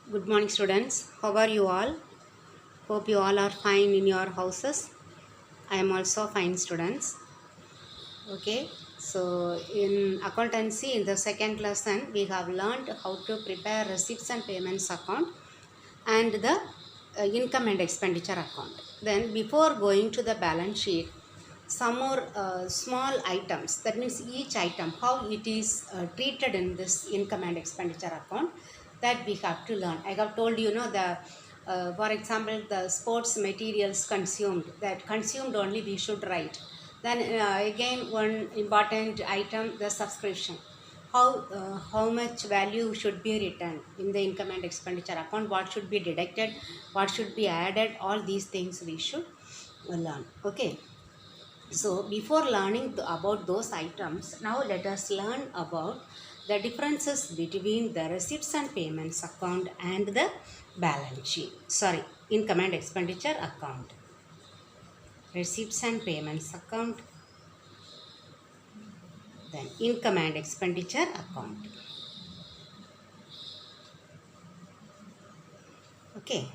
Good morning, students. How are you all? Hope you all are fine in your houses. I am also fine, students. Okay, so in accountancy, in the second lesson, we have learned how to prepare receipts and payments account and the income and expenditure account. Then, before going to the balance sheet, some more small items, that means each item, how it is treated in this income and expenditure account, that we have to learn. I have told you know the for example, the sports materials consumed, that consumed only we should write. Then again, one important item, the subscription, how much value should be written in the income and expenditure account, what should be deducted, what should be added, all these things we should learn. Okay, so before learning about those items, now let us learn about the differences between the receipts and payments account and the balance sheet. Sorry, income and expenditure account. Receipts and payments account, then income and expenditure account. Okay.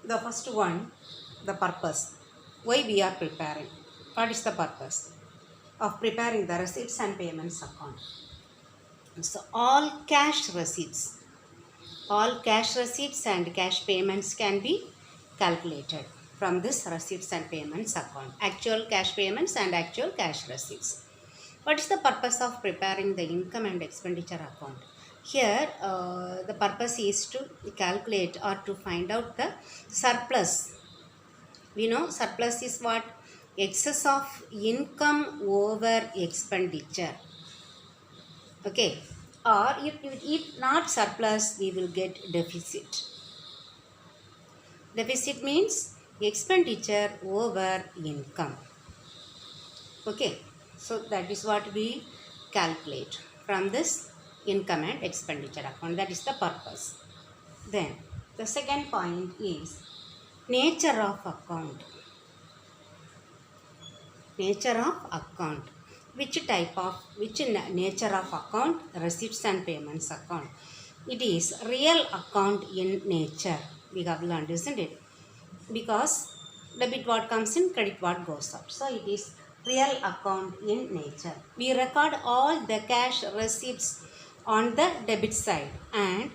The first one, the purpose. Why we are preparing? What is the purpose of preparing the receipts and payments account? So all cash receipts and cash payments can be calculated from this receipts and payments account. Actual cash payments and actual cash receipts. What is the purpose of preparing the income and expenditure account? Here, the purpose is to calculate or to find out the surplus. We know surplus is what? Excess of income over expenditure. Okay. Or if not surplus, we will get deficit. Deficit means expenditure over income. Okay. So that is what we calculate from this income and expenditure account. That is the purpose. Then the second point is nature of account. Nature of account. Which nature of account? Receipts and payments account. It is real account in nature. We have learned, isn't it? Because debit what comes in, credit what goes out. So it is real account in nature. We record all the cash receipts on the debit side and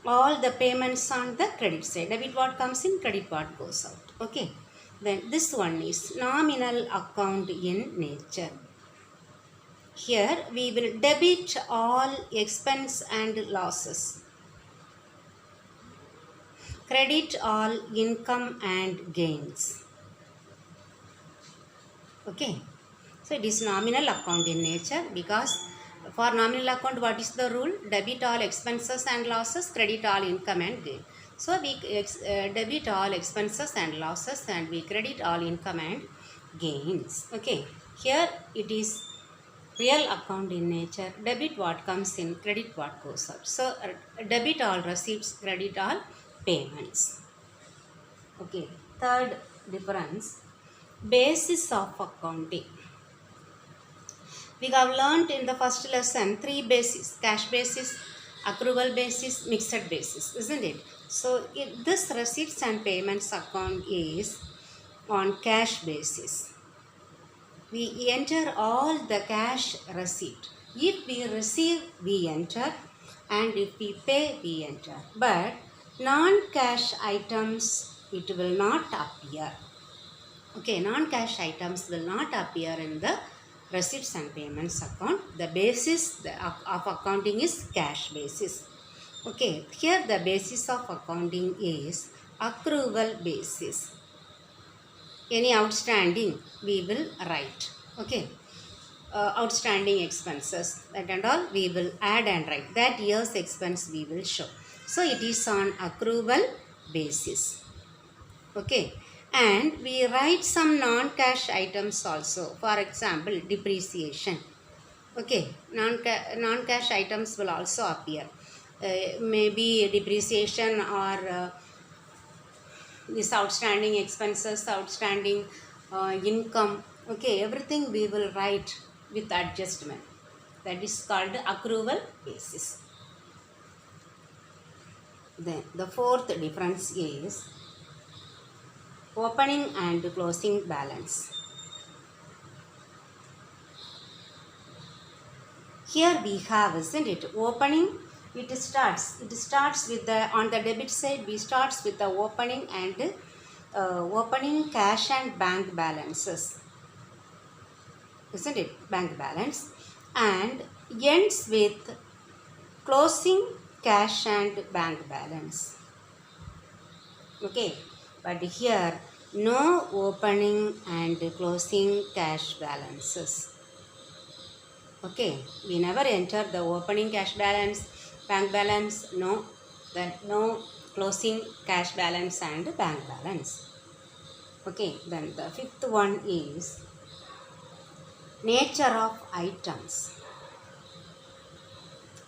all the payments on the credit side. Debit what comes in, credit what goes out. Okay. Then this one is nominal account in nature. Here we will debit all expense and losses. Credit all income and gains. Okay. So it is nominal account in nature, because for nominal account what is the rule? Debit all expenses and losses, credit all income and gain. So we debit all expenses and losses and we credit all income and gains. Okay. Here it is real account in nature. Debit what comes in, credit what goes out. So debit all receipts, credit all payments. Okay. Third difference, basis of accounting. We have learnt in the first lesson 3 bases: cash basis, accrual basis, mixed basis, isn't it? So this receipts and payments account is on cash basis. We enter all the cash receipt. If we receive, we enter, and if we pay, we enter. But non-cash items, it will not appear. Okay, non-cash items will not appear in the receipts and payments account. The basis of accounting is cash basis. Okay, here the basis of accounting is accrual basis. Any outstanding we will write. Okay, outstanding expenses, that and all we will add and write. That year's expense we will show. So it is on accrual basis. Okay, and we write some non-cash items also. For example, depreciation. Okay, non-cash items will also appear. Maybe depreciation or this outstanding expenses, outstanding income. Okay, everything we will write with adjustment. That is called accrual basis. Then the fourth difference is opening and closing balance. Here we have, isn't it, opening. It starts with the, on the debit side we starts with the opening and opening cash and bank balances, isn't it, bank balance, and ends with closing cash and bank balance. Okay, but here no opening and closing cash balances. Okay, we never enter the opening cash balance, bank balance, no, then no closing cash balance and bank balance. Okay, then the fifth one is nature of items.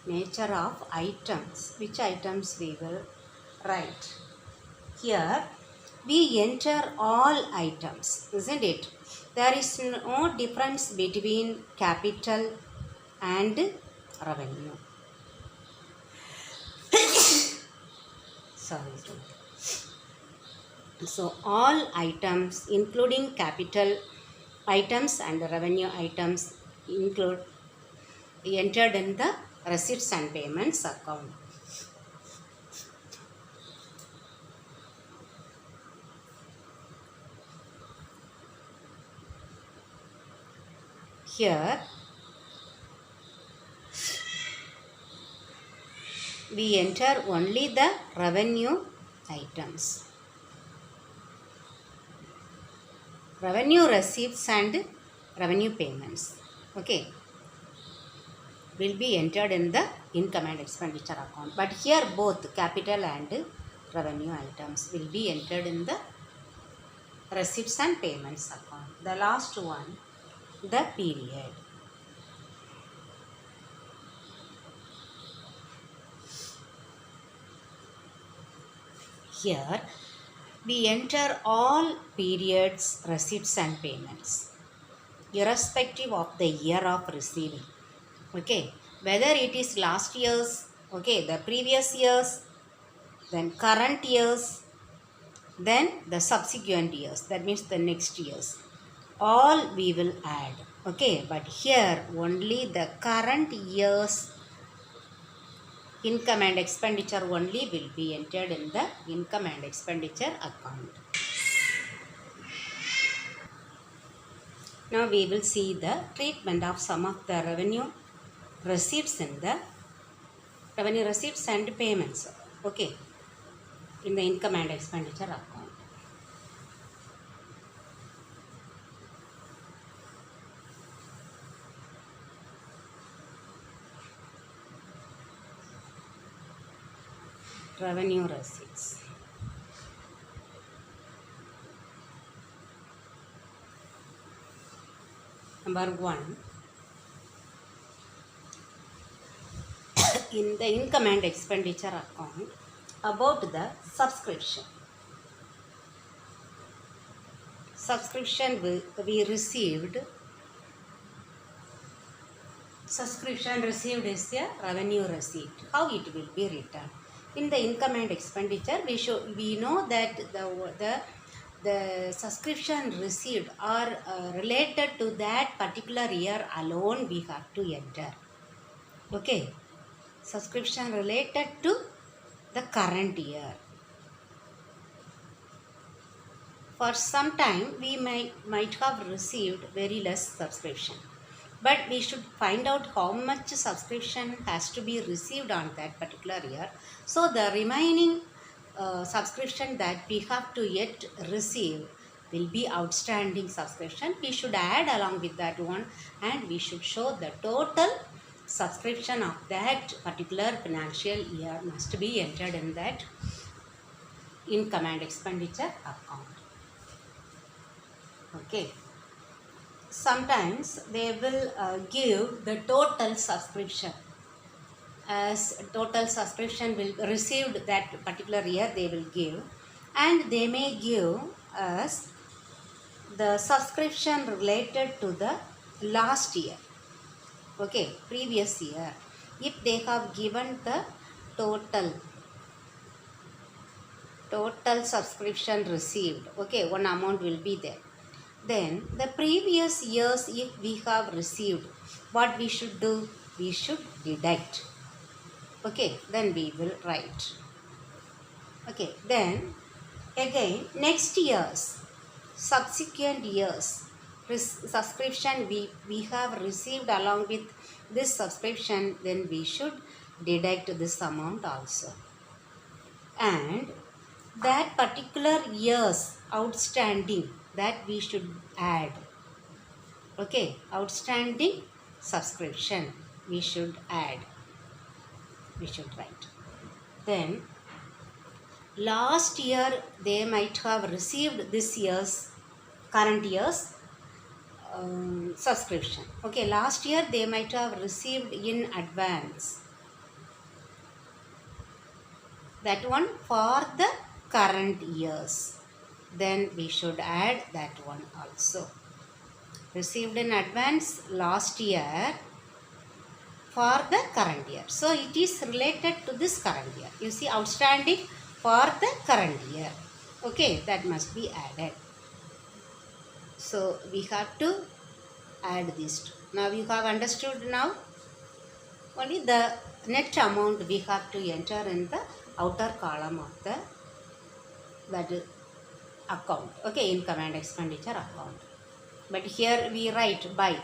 Nature of items. Which items we will write? Here we enter all items, isn't it? There is no difference between capital and revenue. Sorry. So all items including capital items and revenue items entered in the receipts and payments account. Here we enter only the revenue items. Revenue receipts and revenue payments, okay, will be entered in the income and expenditure account. But here both capital and revenue items will be entered in the receipts and payments account. The last one, the period. Here we enter all periods, receipts and payments, irrespective of the year of receiving. Okay, whether it is last year's, okay, the previous years, then current years, then the subsequent years, that means the next years, all we will add. Okay, but here only the current year's income and expenditure only will be entered in the income and expenditure account. Now we will see the treatment of some of the revenue receipts in the revenue receipts and payments, okay, in the income and expenditure account. Revenue receipts. Number 1, in the income and expenditure account, about the subscription. Subscription we received. Subscription received is a revenue receipt. How it will be written? In the income and expenditure, we know that the subscription received are related to that particular year alone we have to enter. Okay, subscription related to the current year. For some time we might have received very less subscription, but we should find out how much subscription has to be received on that particular year. So the remaining subscription that we have to yet receive will be outstanding subscription. We should add along with that one, and we should show the total subscription of that particular financial year must be entered in that income and expenditure account. Okay. Sometimes they will give the total subscription, as total subscription will received that particular year they will give, and they may give us the subscription related to the last year. Okay, previous year. If they have given the total subscription received, okay, one amount will be there. Then the previous years, if we have received, what we should do? We should deduct. Okay, then we will write. Okay, then again next year's, subsequent years subscription we have received along with this subscription, then we should deduct this amount also. And that particular year's outstanding, that we should add. Okay, outstanding subscription we should add, we should write. Then last year they might have received this year's, current year's subscription. Okay, last year they might have received in advance, that one for the current years, then we should add that one also. Received in advance last year for the current year, so it is related to this current year. You see, outstanding for the current year. Okay, that must be added. So we have to add these two. Now you have understood now. Only the net amount we have to enter in the outer column of the that account. Okay, income and expenditure account. But here we write by.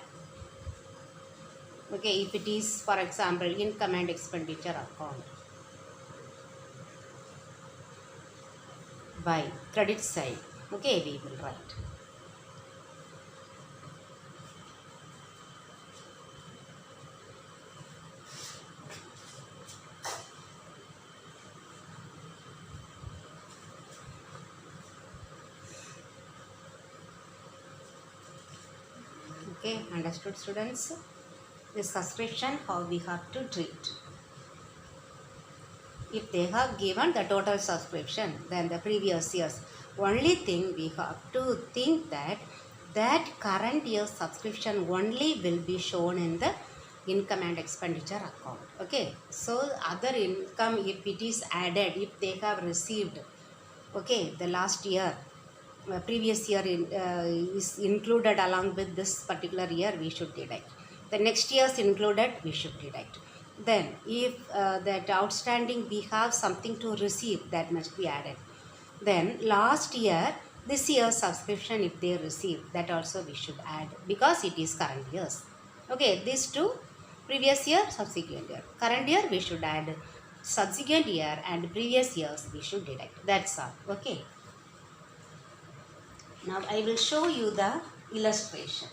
Okay, if it is, for example, income and expenditure account, by credit side. Okay, we will write. Okay, understood, students? This subscription, how we have to treat. If they have given the total subscription, then the previous years, only thing we have to think that current year's subscription only will be shown in the income and expenditure account. Okay, so other income, if it is added, if they have received, okay, the last year, previous year is included along with this particular year, we should deduct. The next year's included, we should deduct. Then if that outstanding we have something to receive, that must be added. Then last year, this year's subscription if they receive, that also we should add, because it is current years. Okay, these two, previous year, subsequent year. Current year we should add, subsequent year and previous years we should deduct. That's all. Okay. Now I will show you the illustration.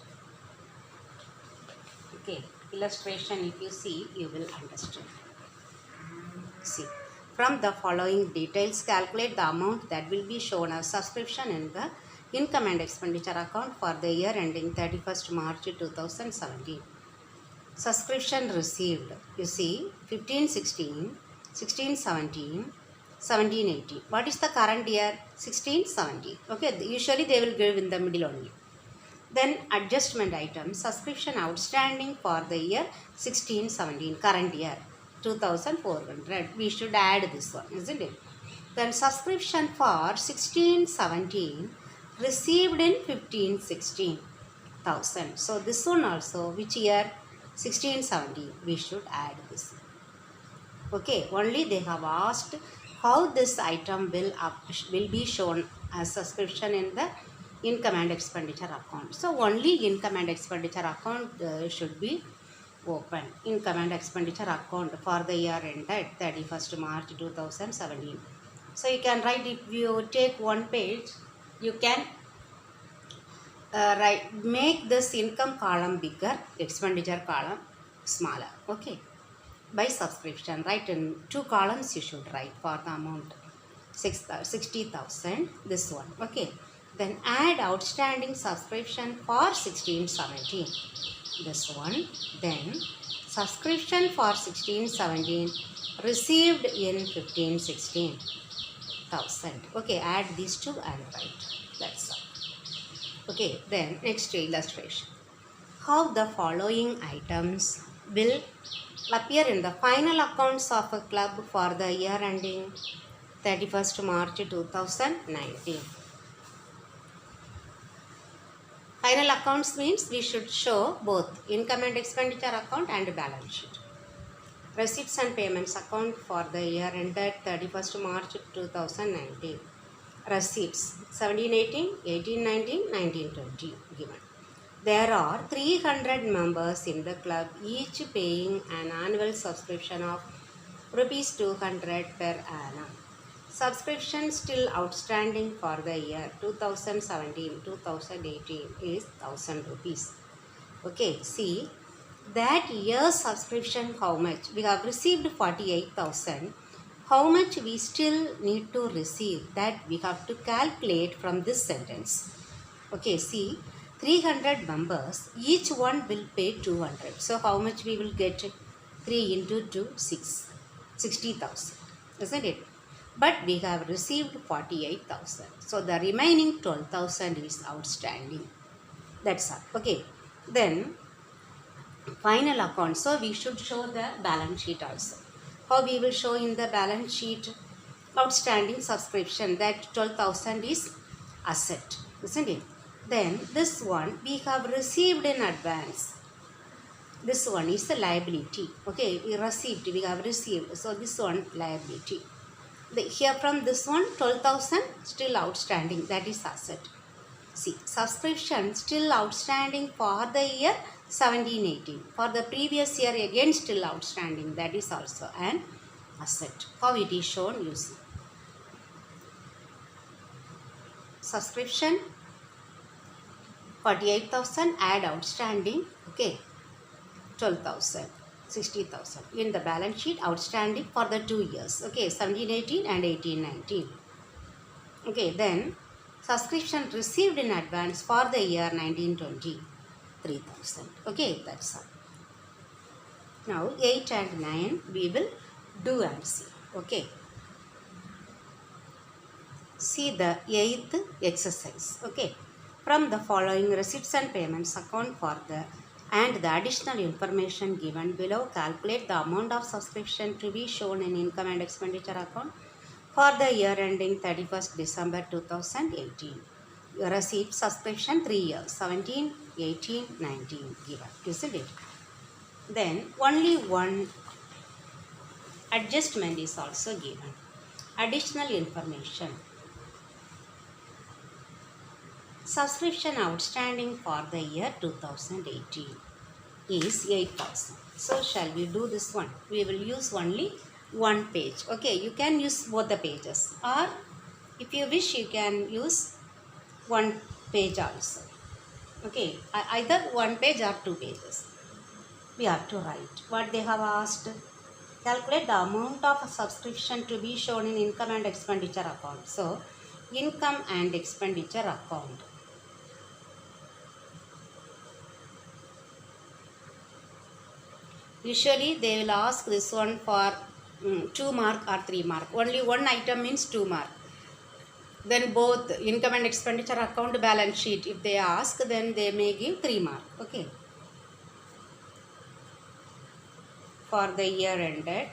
Okay, illustration, if you see, you will understand. See, from the following details, calculate the amount that will be shown as subscription in the income and expenditure account for the year ending 31st March 2017. Subscription received, you see, 15-16, 16-17, 17-18. What is the current year? 16-17. Okay, usually they will give in the middle only. Then adjustment item, subscription outstanding for the year 16-17, current year 2400. We should add this one, isn't it? Then subscription for 16-17 received in 15-16 thousand. So this one also, which year? 16-17. We should add this. Okay, only they have asked how this item will be shown as subscription in the income and expenditure account. So only income and expenditure account should be open. Income and expenditure account for the year ended 31st March 2017. So you can write, if you take one page, you can make this income column bigger, expenditure column smaller. Okay, by subscription, write in two columns you should write for the amount 60,000, this one. Okay, then add outstanding subscription for 16-17, this one. Then subscription for 16-17 received in 15-16 thousand. Okay, add these two and write. That's all. Okay, then next illustration. how the following items will appear in the final accounts of a club for the year ending 31st March 2019. Final accounts means we should show both income and expenditure account and balance sheet. Receipts and payments account for the year ended 31st March 2019. Receipts 1718, 1819, 1920 given. There are 300 members in the club, each paying an annual subscription of rupees 200 per annum. Subscription still outstanding for the year 2017-2018 is 1000 rupees. Okay, see that year's subscription, how much? We have received 48,000. How much we still need to receive, that we have to calculate from this sentence. Okay, see 300 members, each one will pay 200. So how much we will get? 3 into 2, 60,000, isn't it? But we have received 48,000. So the remaining 12,000 is outstanding. That's all. Okay. Then final account. So we should show the balance sheet also. How we will show in the balance sheet? Outstanding subscription, that 12,000 is asset, isn't it? Then this one we have received in advance. This one is the liability. Okay, we received, we have received. So this one liability. Here from this one 12,000 still outstanding, that is asset. See, subscription still outstanding for the year 1718. For the previous year again still outstanding, that is also an asset. How it is shown, you see. Subscription 48,000, add outstanding, okay, 12,000, 60,000 in the balance sheet outstanding for the 2 years, okay, 1718 and 1819. Okay, then subscription received in advance for the year 1920, 3,000. Okay, that's all. Now 8 and 9 we will do and see. Okay, see the 8th exercise. Okay, from the following receipts and payments account for the and the additional information given below, calculate the amount of subscription to be shown in income and expenditure account for the year ending 31st December 2018. Your receipt subscription 3 years, 17, 18, 19 given, isn't it? Then only one adjustment is also given. Additional information. Subscription outstanding for the year 2018 is 8,000. So shall we do this one? We will use only one page. Okay, you can use both the pages, or if you wish you can use one page also. Okay, either one page or 2 pages. We have to write what they have asked. Calculate the amount of subscription to be shown in income and expenditure account. So income and expenditure account. Usually they will ask this one for 2 mark or 3 mark. Only one item means 2 mark. Then both income and expenditure account, balance sheet, if they ask, then they may give 3 mark. Okay. For the year ended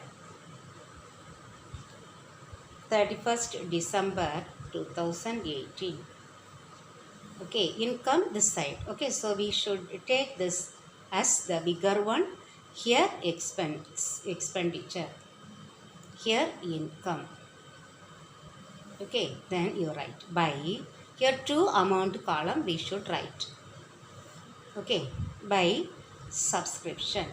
31st December 2018. Okay, income this side. Okay, so we should take this as the bigger one. Here expenditure, here income. Okay, then you write by. Here 2 amount column we should write. Okay, by subscription.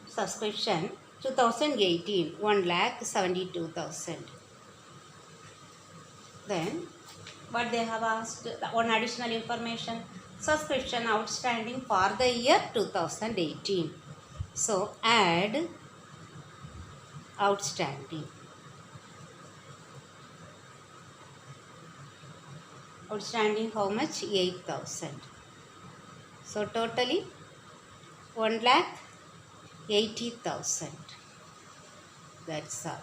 Subscription 2018, 1,72,000. Then what they have asked, one additional information, subscription outstanding for the year 2018. So add outstanding. Outstanding how much? 8,000. So totally 1,80,000. That's all.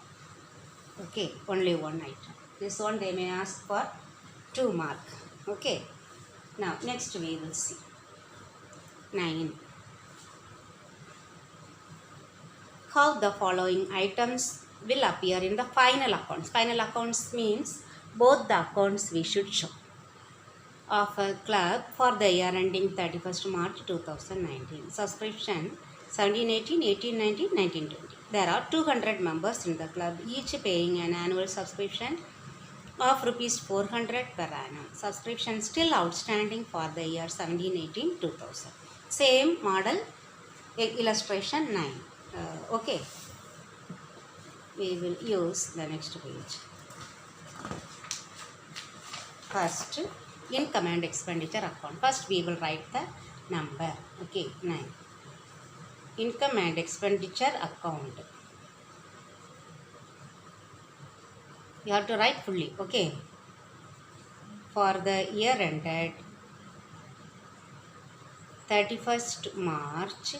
Okay, only one item. This one they may ask for 2 mark. Okay. Now next we will see 9. How the following items will appear in the final accounts. Final accounts means both the accounts we should show of a club for the year ending 31st March 2019. Subscription 1718, 1819, 1920. There are 200 members in the club, each paying an annual subscription of rupees 400 per annum. Subscription still outstanding for the year 1718, 2000. Same model, illustration 9. Okay, we will use the next page. First, income and expenditure account. First we will write the number. Okay, 9. Income and expenditure account. You have to write fully. Okay. For the year ended 31st March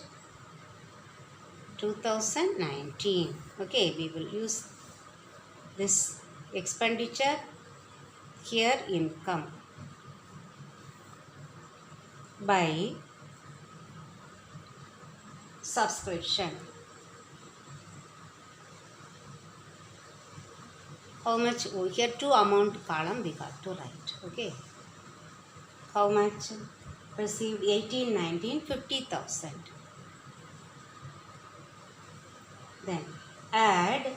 2019. Okay, we will use this expenditure here, income, by subscription. How much? Here 2 amount column we got to write. Okay. How much received? 18, 19, 50,000. Then add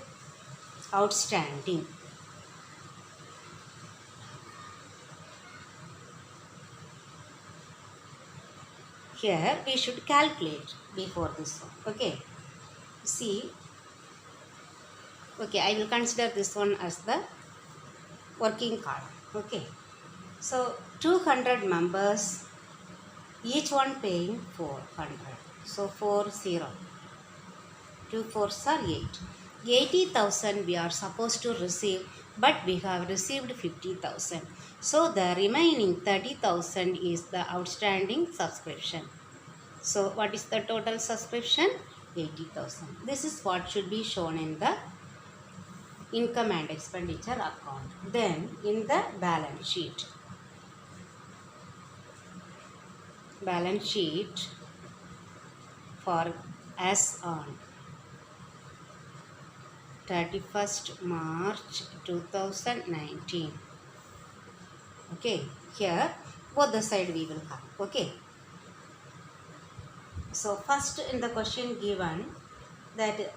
outstanding. Here we should calculate before this one. Okay. See. Okay, I will consider this one as the working column. Okay. So 200 members, each one paying 400. So 40. 2 4s are 8. 80,000 we are supposed to receive, but we have received 50,000. So the remaining 30,000 is the outstanding subscription. So what is the total subscription? 80,000. This is what should be shown in the income and expenditure account. Then in the balance sheet. Balance sheet for as on 31st March 2019. Okay, here both the side we will have. Okay. So first in the question given that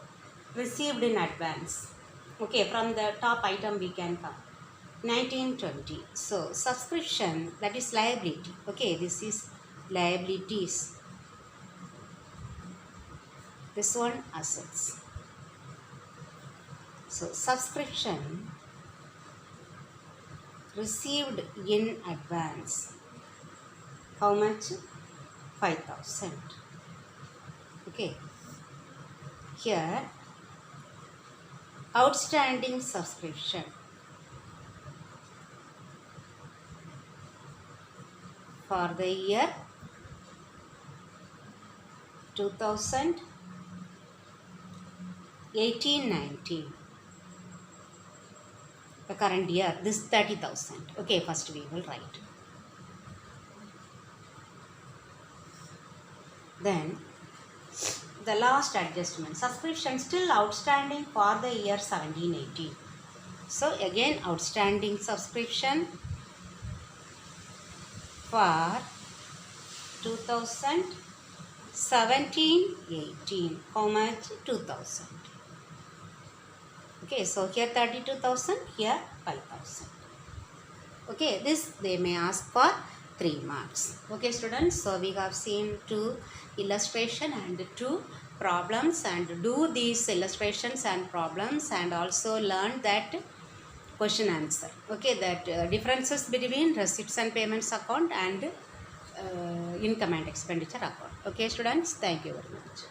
received in advance. Okay, from the top item we can come 1920. So subscription, that is liability. Okay, this is liabilities. This one assets. So subscription received in advance. How much? 5,000. Okay. Here outstanding subscription for the year 2018-19. The current year, this 30,000. Okay, first we will write. Then the last adjustment, subscription still outstanding for the year 17-18. So again outstanding subscription for 2017-18. How much? 2,000. Okay, so here 32,000, here 5,000. Okay, this they may ask for 3 marks. Okay students, so we have seen 2 illustration and 2 problems, and do these illustrations and problems and also learn that question answer. Okay, that differences between receipts and payments account and income and expenditure account. Okay students, thank you very much.